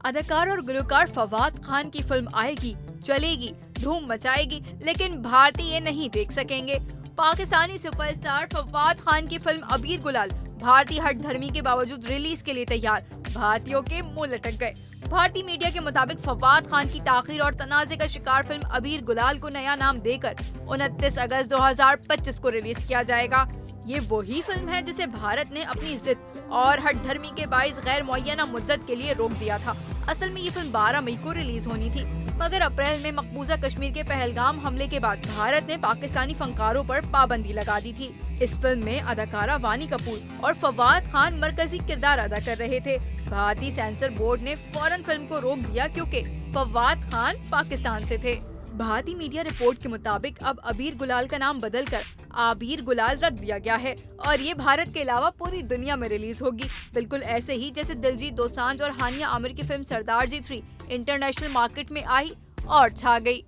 अदाकार और गुलकार फवाद खान की फिल्म आएगी, चलेगी, धूम मचाएगी, लेकिन भारतीय नहीं देख सकेंगे। पाकिस्तानी सुपरस्टार फवाद खान की फिल्म अबीर गुलाल भारतीय हट धर्मी के बावजूद रिलीज के लिए तैयार, भारतीयों के मुंह लटक गए। भारतीय मीडिया के मुताबिक फवाद खान की ताखीर और तनाज़े का शिकार फिल्म अबीर गुलाल को नया नाम देकर 29 अगस्त 2025 को रिलीज किया जाएगा। ये वही फिल्म है जिसे भारत ने अपनी जिद और हट धर्मी के बाइस गैर मुअय्यना मुद्दत के लिए रोक दिया था। असल में ये फिल्म 12 मई को रिलीज होनी थी, मगर अप्रैल में मकबूजा कश्मीर के पहलगाम हमले के बाद भारत ने पाकिस्तानी फनकारों पर पाबंदी लगा दी थी। इस फिल्म में अदाकारा वानी कपूर और फवाद खान मरकजी किरदार अदा कर रहे थे। भारतीय सेंसर बोर्ड ने फौरन फिल्म को रोक दिया क्योंकि फवाद खान पाकिस्तान से थे। भारतीय मीडिया रिपोर्ट के मुताबिक अब अबीर गुलाल का नाम बदलकर आबीर गुलाल रख दिया गया है और ये भारत के अलावा पूरी दुनिया में रिलीज होगी, बिल्कुल ऐसे ही जैसे दिलजीत दोसांझ और हानिया आमिर की फिल्म सरदार जी 3 इंटरनेशनल मार्केट में आई और छा गई।